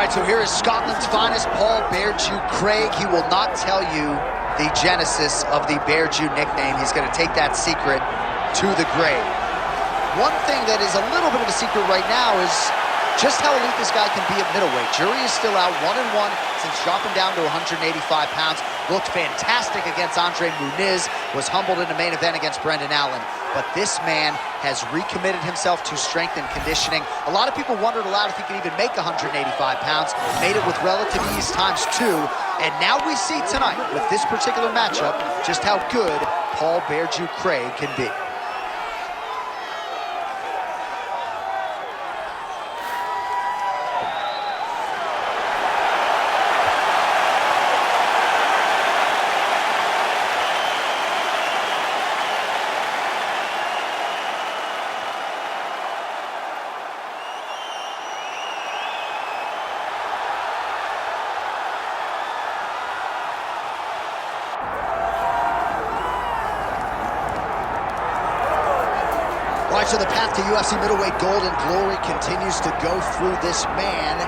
right, so here is Scotland's finest, Paul Bear Jew Craig. He will not tell you the genesis of the Bear Jew nickname. He's going to take that secret to the grave. One thing that is a little bit of a secret right now is just how elite this guy can be at middleweight. Jury is still out 1-1 since dropping down to 185 pounds. Looked fantastic against Andre Muniz, was humbled in the main event against Brendan Allen. But this man has recommitted himself to strength and conditioning. A lot of people wondered aloud if he could even make 185 pounds. Made it with relative ease ×2. And now we see tonight, with this particular matchup, just how good Paul Bear Jew Craig can be. All right, so the path to UFC middleweight gold and glory continues to go through this man.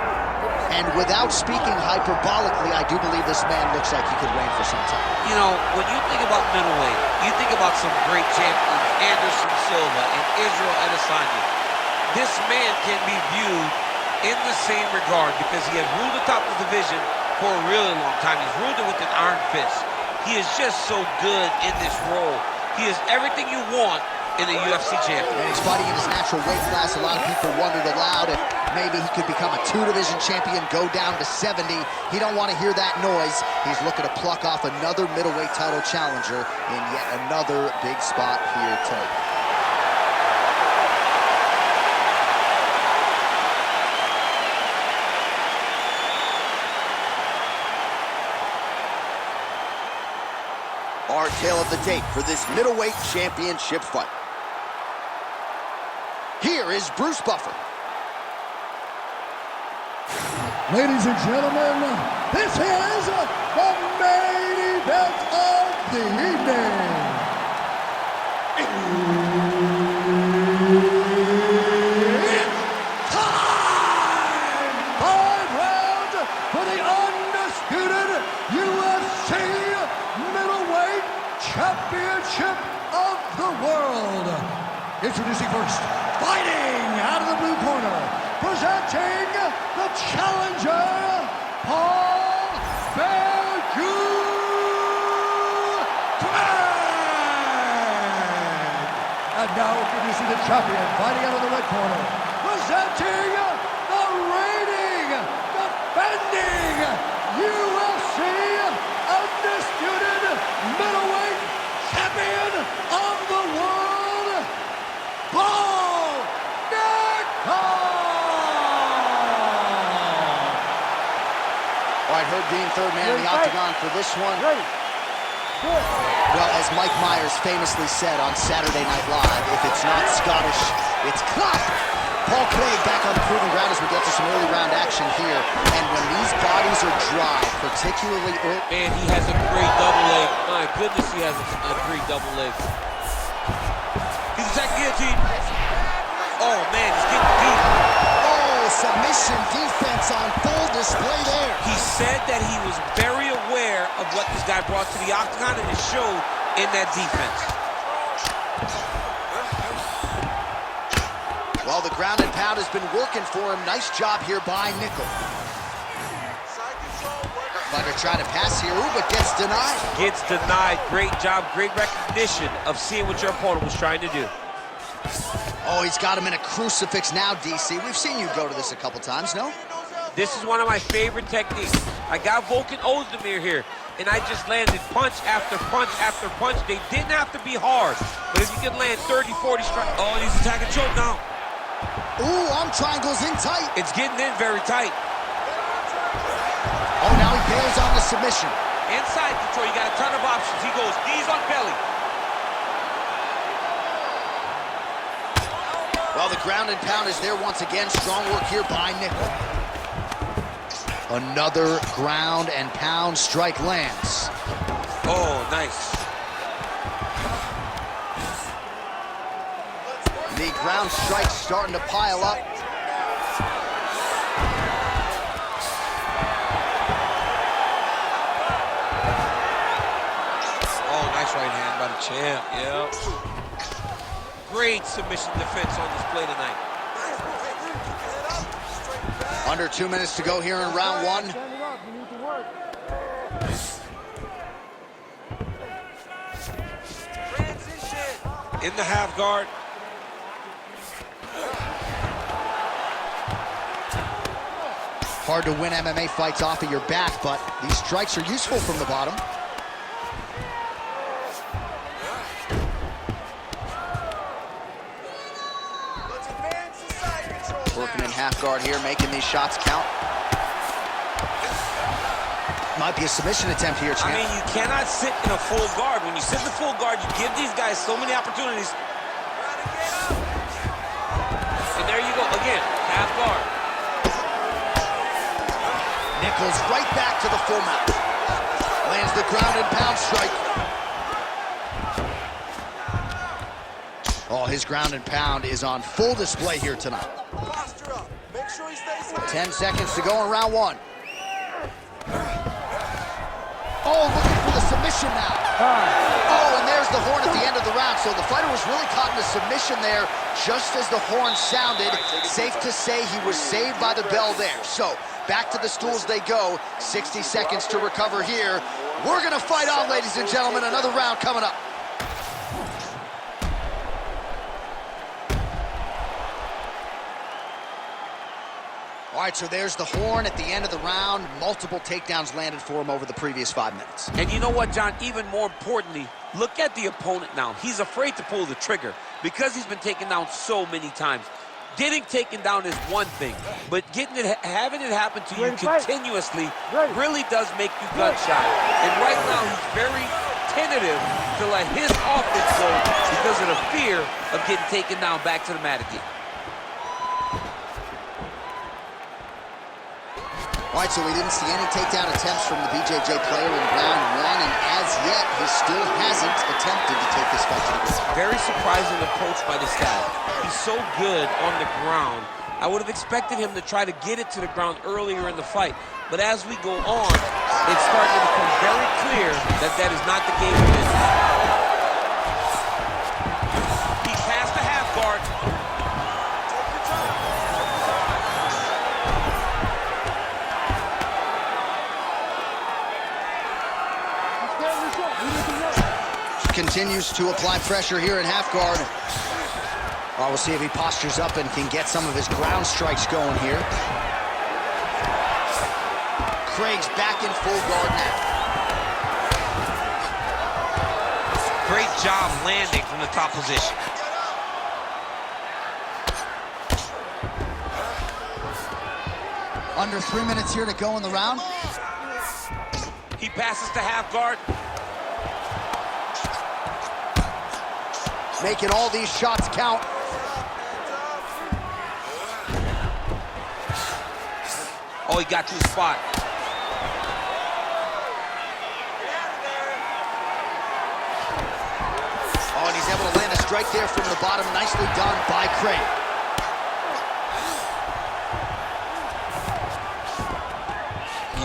And without speaking hyperbolically, I do believe this man looks like he could reign for some time. You know, when you think about middleweight, you think about some great champions, Anderson Silva and Israel Adesanya. This man can be viewed in the same regard because he has ruled the top of the division for a really long time. He's ruled it with an iron fist. He is just so good in this role. He is everything you want in a UFC champion. And he's fighting in his natural weight class. A lot of people wondered aloud if maybe he could become a 2-division champion, go down to 70. He don't want to hear that noise. He's looking to pluck off another middleweight title challenger in yet another big spot here tonight. Our tale of the tape for this middleweight championship fight. Here is Bruce Buffer. Ladies and gentlemen, this is the main event of the evening. It's time! 5 rounds for the undisputed UFC middleweight championship of the world. Introducing first, fighting out of the blue corner, presenting the challenger, Paul Bear Jew Craig. And now introducing the champion, fighting out of the red corner, presenting the reigning, defending UFC undisputed middleweight champion of the world, Paul Nickal. All right, Herb Dean, third man in the octagon for this one. Well, as Mike Myers famously said on Saturday Night Live, if it's not Scottish, it's clock. Paul Craig back on the proving ground as we get to some early round action here. And when these bodies are dry, particularly early... Man, he has a great double leg. My goodness, he has a great double leg. He's attacking guillotine. Oh, man, he's getting deep. Oh, submission defense on full display there. He said that he was very aware of what this guy brought to the octagon, and it showed in that defense. Well, the ground and pound has been working for him. Nice job here by Nickal. Fighter trying to pass here, ooh, but gets denied. Gets denied. Great job, great recognition of seeing what your opponent was trying to do. Oh, he's got him in a crucifix now, DC. We've seen you go to this a couple times, no? This is one of my favorite techniques. I got Volkan Ozdemir here, and I just landed punch after punch after punch. They didn't have to be hard, but if you can land 30, 40 strikes. Oh, and he's attacking choke now. Ooh, arm triangles in tight. It's getting in very tight. Oh, now he bails on the submission. Inside control, you got a ton of options. He goes knees on belly. Well, the ground and pound is there once again. Strong work here by Nickal. Another ground and pound strike lands. Oh, nice. The ground strikes starting to pile up. Nice right hand by the champ, yeah. Great submission defense on display tonight. Under 2 minutes to go here in round one. In the half guard. Hard to win MMA fights off of your back, but these strikes are useful from the bottom. Working in half guard here, making these shots count. Might be a submission attempt here, champ. I mean, you cannot sit in a full guard. When you sit in the full guard, you give these guys so many opportunities. And there you go, again, half guard. Nickal right back to the full mount. Lands the ground and pound strike. Oh, his ground and pound is on full display here tonight. 10 seconds to go in round one. Oh, looking for the submission now. Oh, and there's the horn at the end of the round. So the fighter was really caught in a submission there just as the horn sounded. Safe to say he was saved by the bell there. So back to the stools they go. 60 seconds to recover here. We're going to fight on, ladies and gentlemen. Another round coming up. All right, so there's the horn at the end of the round. Multiple takedowns landed for him over the previous 5 minutes. And you know what, John? Even more importantly, look at the opponent now. He's afraid to pull the trigger because he's been taken down so many times. Getting taken down is one thing, but having it happen to you continuously really does make you gun shy. And right now, he's very tentative to let his offense go because of the fear of getting taken down back to the mat again. All right, so we didn't see any takedown attempts from the BJJ player in round one, and as yet, he still hasn't attempted to take this fight to the ground. Very surprising approach by this guy. He's so good on the ground. I would have expected him to try to get it to the ground earlier in the fight. But as we go on, it's starting to become very clear that that is not the game of business. He passed the half guard. Continues to apply pressure here in half guard. We'll see if he postures up and can get some of his ground strikes going here. Craig's back in full guard now. Great job landing from the top position. Under 3 minutes here to go in the round. He passes to half guard. Making all these shots count. Oh, he got to his spot. Oh, and he's able to land a strike there from the bottom. Nicely done by Craig.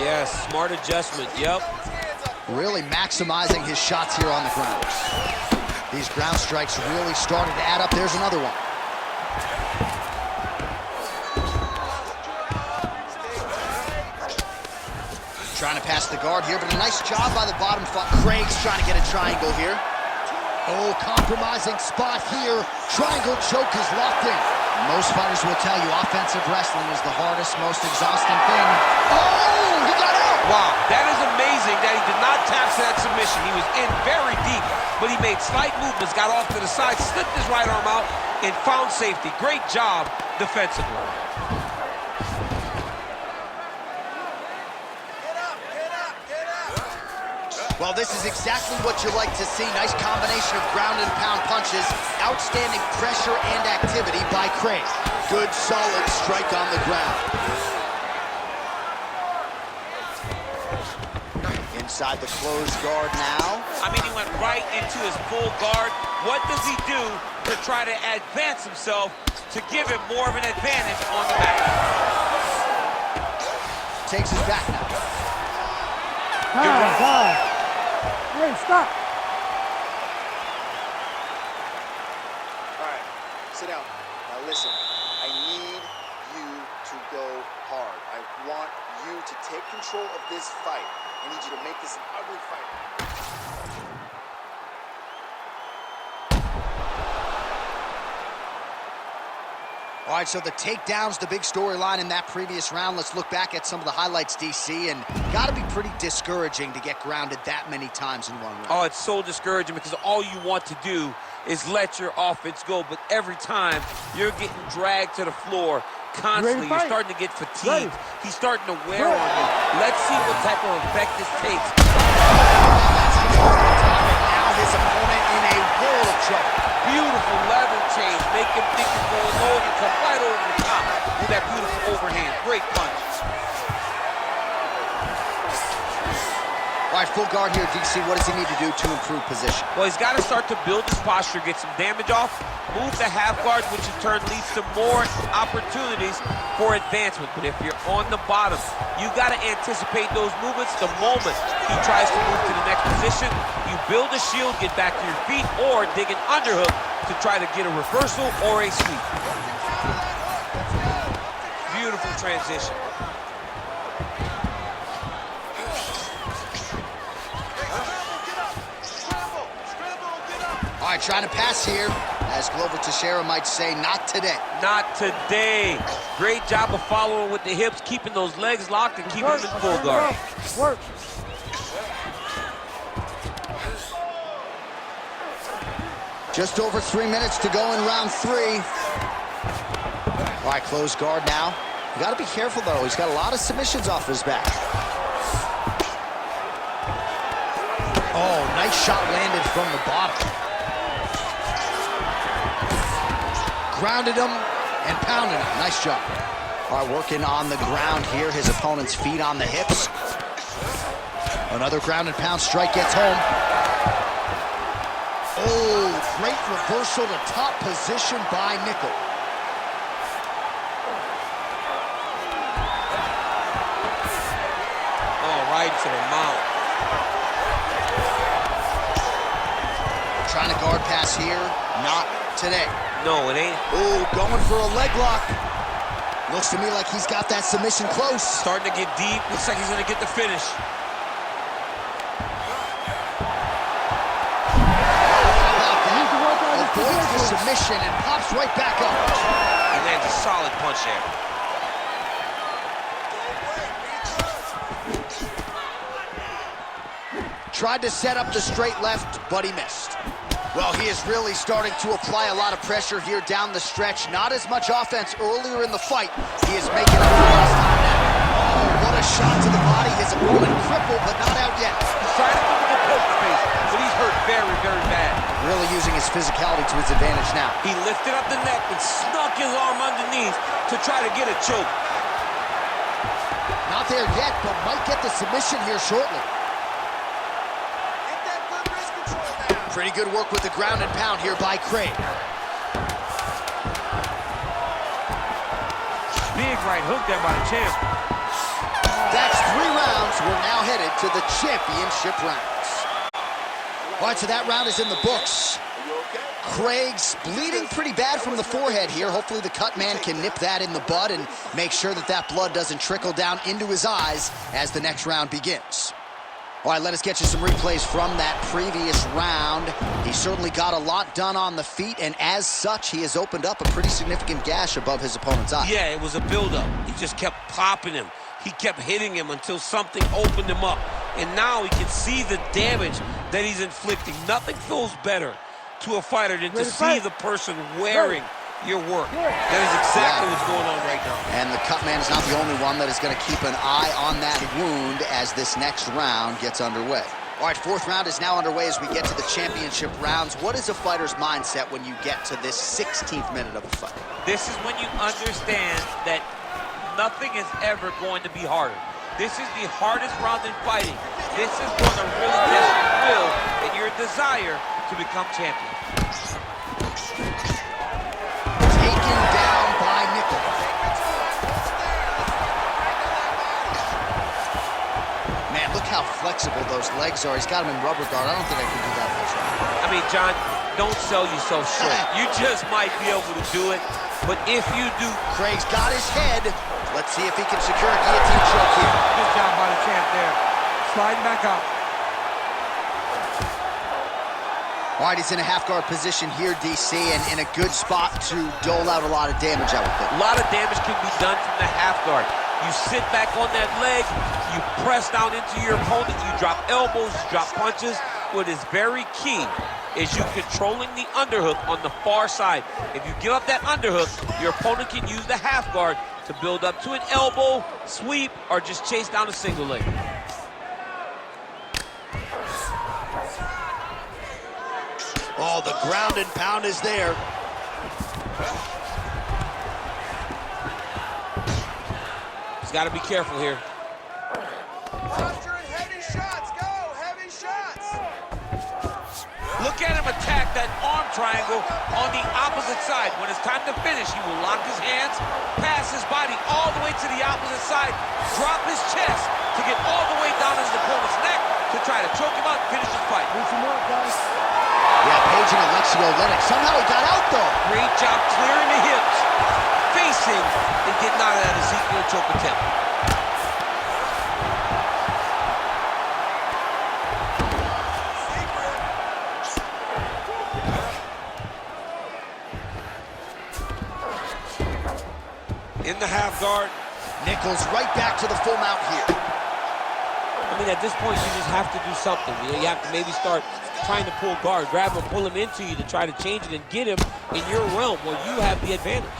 Yes, smart adjustment, yep. Really maximizing his shots here on the ground. These ground strikes really started to add up. There's another one. Trying to pass the guard here, but a nice job by the bottom. Craig's trying to get a triangle here. Oh, compromising spot here. Triangle choke is locked in. Most fighters will tell you offensive wrestling is the hardest, most exhausting thing. Oh, he got out! Wow, that is amazing that he did not tap to that submission. He was in very deep, but he made slight movements, got off to the side, slipped his right arm out, and found safety. Great job defensively. Well, this is exactly what you like to see. Nice combination of ground and pound punches. Outstanding pressure and activity by Craig. Good, solid strike on the ground. Inside the closed guard now. I mean, he went right into his full guard. What does he do to try to advance himself to give him more of an advantage on the mat? Takes his back now. Hey, stop. Sit down. Now listen, I need you to go hard. I want you to take control of this fight. I need you to make this an ugly fight. All right, so the takedown's the big storyline in that previous round. Let's look back at some of the highlights, DC, and got to be pretty discouraging to get grounded that many times in one round. Oh, it's so discouraging because all you want to do is let your offense go, but every time you're getting dragged to the floor constantly, you're starting to get fatigued. He's starting to wear on you. Let's see what type of effect this takes. Now his opponent in a world of trouble. Beautiful level change. Make him think he's going low and come right over the top with that beautiful overhand. Great punch. All right, full guard here, DC. What does he need to do to improve position? Well, he's got to start to build his posture, get some damage off, move the half guard, which in turn leads to more opportunities for advancement. But if you're on the bottom, you got to anticipate those movements the moment he tries to move to the next position. You build a shield, get back to your feet, or dig an underhook to try to get a reversal or a sweep. Beautiful transition. All right, trying to pass here. As Glover Teixeira might say, not today. Not today. Great job of following with the hips, keeping those legs locked and keeping them in full guard. Work. Just over 3 minutes to go in round 3. All right, closed guard now. You got to be careful, though. He's got a lot of submissions off his back. Oh, nice shot landed from the bottom. Grounded him and pounded him. Nice job. All right, working on the ground here. His opponent's feet on the hips. Another ground and pound strike gets home. Oh, great reversal to top position by Nickal. Oh, right to the mount. Trying to guard pass here. Not today. No, it ain't. Oh, going for a leg lock. Looks to me like he's got that submission close. Starting to get deep. Looks like he's going to get the finish. Avoids the submission and pops right back up. He lands a solid punch there. Tried to set up the straight left, but he missed. Well, he is really starting to apply a lot of pressure here down the stretch. Not as much offense earlier in the fight. He is making up for lost time now. Oh, what a shot to the body. His opponent crippled, but not out yet. He's trying to give him a poke face, but he's hurt very, very bad. Really using his physicality to his advantage now. He lifted up the neck and snuck his arm underneath to try to get a choke. Not there yet, but might get the submission here shortly. Pretty good work with the ground and pound here by Craig. Big right hook there by the champ. That's 3 rounds. We're now headed to the championship rounds. All right, so that round is in the books. Craig's bleeding pretty bad from the forehead here. Hopefully the cut man can nip that in the bud and make sure that that blood doesn't trickle down into his eyes as the next round begins. All right, let us get you some replays from that previous round. He certainly got a lot done on the feet, and as such, he has opened up a pretty significant gash above his opponent's eye. Yeah, it was a buildup. He just kept popping him. He kept hitting him until something opened him up. And now he can see the damage that he's inflicting. Nothing feels better to a fighter than to see the person wearing your work. That is exactly what's going on right now. And the cut man is not the only one that is going to keep an eye on that wound as this next round gets underway. All right, 4th round is now underway as we get to the championship rounds. What is a fighter's mindset when you get to this 16th minute of a fight? This is when you understand that nothing is ever going to be harder. This is the hardest round in fighting. This is going to really test your will and your desire to become champion. Taken down by Nickal. Man, look how how flexible those legs are. He's got him in rubber guard. I don't think I can do that much. I mean, John, don't sell yourself short. You just might be able to do it, but if you do... Craig's got his head. Let's see if he can secure a guillotine choke here. Good job by the champ there. Sliding back up. All right, he's in a half-guard position here, DC, and in a good spot to dole out a lot of damage, I would think. A lot of damage can be done from the half guard. You sit back on that leg, you press down into your opponent, you drop elbows, you drop punches. What is very key is you controlling the underhook on the far side. If you give up that underhook, your opponent can use the half guard to build up to an elbow, sweep, or just chase down a single leg. Oh, the ground and pound is there. He's got to be careful here. Roger, heavy shots, go, heavy shots. Look at him attack that arm triangle on the opposite side. When it's time to finish, he will lock his hands, pass his body all the way to the opposite side, drop his chest to get all the way down his opponent's neck to try to choke him out and finish his fight. Do some work, guys. Yeah, Page and Alexio Olenek. Somehow he got out, though. Great job clearing the hips, facing, and getting out of that Ezekiel choke attempt. In the half guard. Nickals right back to the full mount here. I mean, at this point, you just have to do something. You have to maybe start trying to pull guard, grab him, pull him into you to try to change it and get him in your realm where you have the advantage.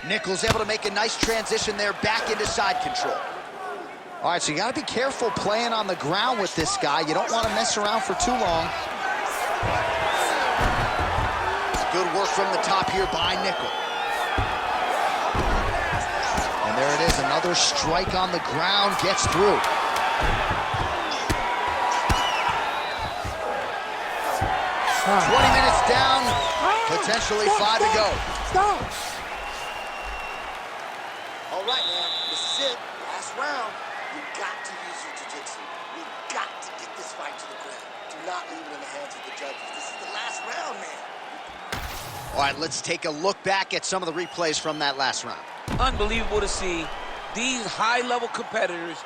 Nickals able to make a nice transition there back into side control. All right, so you got to be careful playing on the ground with this guy. You don't want to mess around for too long. Good work from the top here by Nickal. And there it is, another strike on the ground, gets through. 20 minutes down, potentially 5 to go. Stop. All right, man, this is it. Last round. You got to use your jiu-jitsu. You got to get this fight to the ground. Do not leave it in the hands of the judges. This is the last round, man. All right, let's take a look back at some of the replays from that last round. Unbelievable to see these high-level competitors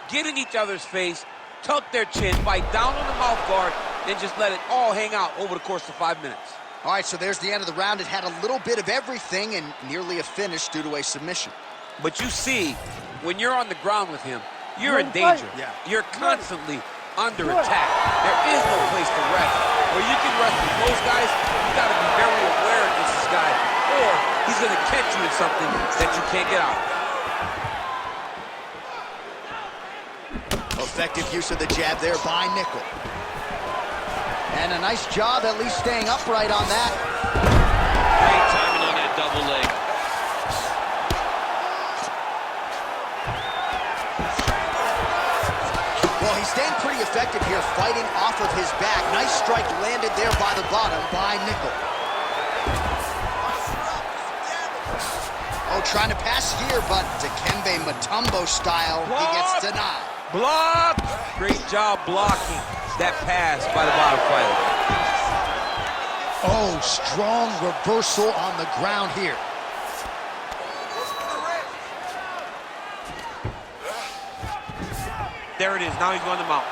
get in each other's face, tuck their chin, bite down on the mouth guard, and just let it all hang out over the course of 5 minutes. All right, so there's the end of the round. It had a little bit of everything and nearly a finish due to a submission. But you see, when you're on the ground with him, you're in danger. Yeah. You're constantly under attack. There is no place to rest. Where you can rest with those guys, you got to be very aware against this guy, or he's going to catch you in something that you can't get out of. Effective use of the jab there by Nickal. And a nice job at least staying upright on that. Great timing on that double leg. Well, he's staying pretty effective here, fighting off of his back. Nice strike landed there by the bottom by Nickal. Oh, trying to pass here, but Dikembe Mutombo style, he gets denied. Block! Great job blocking that pass by the bottom fighter. Oh, strong reversal on the ground here. There it is. Now he's going to mount.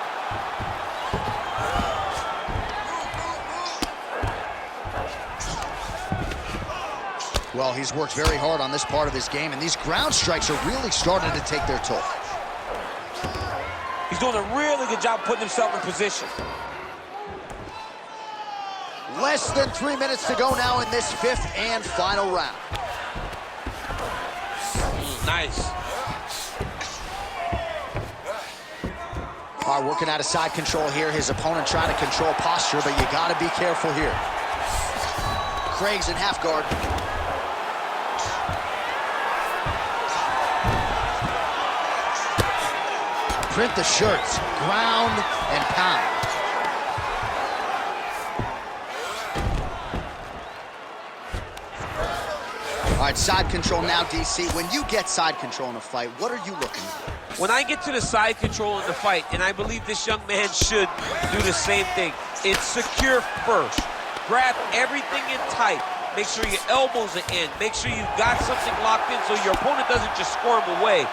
Well, he's worked very hard on this part of his game, and these ground strikes are really starting to take their toll. He's doing a really good job putting himself in position. Less than 3 minutes to go now in this fifth and final round. Nice. All right, working out of side control here. His opponent trying to control posture, but you got to be careful here. Craig's in half guard. Print the shirts, ground and pound. All right, side control now, DC. When you get side control in a fight, what are you looking for? When I get to the side control in the fight, and I believe this young man should do the same thing, it's secure first. Grab everything in tight. Make sure your elbows are in. Make sure you got something locked in so your opponent doesn't just squirm away.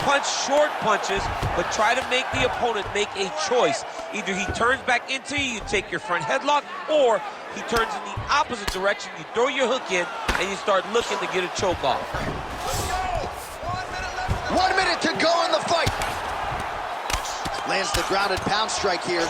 Punch short punches, but try to make the opponent make a choice. Either he turns back into you, you take your front headlock, or he turns in the opposite direction, you throw your hook in, and you start looking to get a choke off. 1 minute to go in the fight. Lands the grounded pound strike here.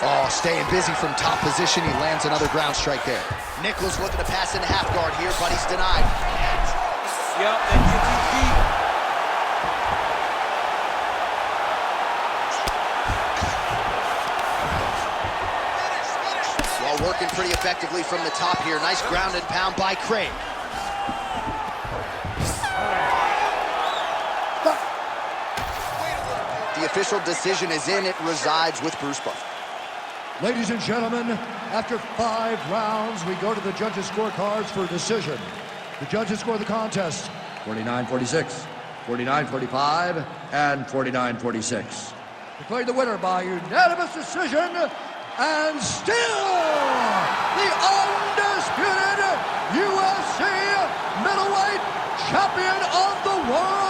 Oh, staying busy from top position. He lands another ground strike there. Nickal's looking to pass into half guard here, but he's denied. Yep, that gets his feet. Well, working pretty effectively from the top here. Nice ground and pound by Craig. The official decision is in. It resides with Bruce Buffer. Ladies and gentlemen, after 5 rounds, we go to the judges' scorecards for a decision. The judges score the contest 49-46, 49-45, and 49-46. Declared the winner by unanimous decision, and still the undisputed UFC middleweight champion of the world,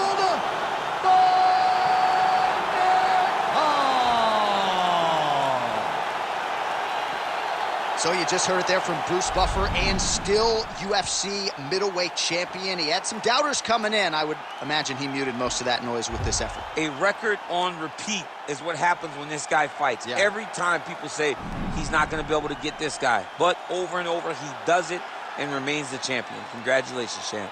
So you just heard it there from Bruce Buffer, and still UFC middleweight champion. He had some doubters coming in. I would imagine he muted most of that noise with this effort. A record on repeat is what happens when this guy fights. Yeah. Every time people say he's not going to be able to get this guy. But over and over, he does it and remains the champion. Congratulations, champ.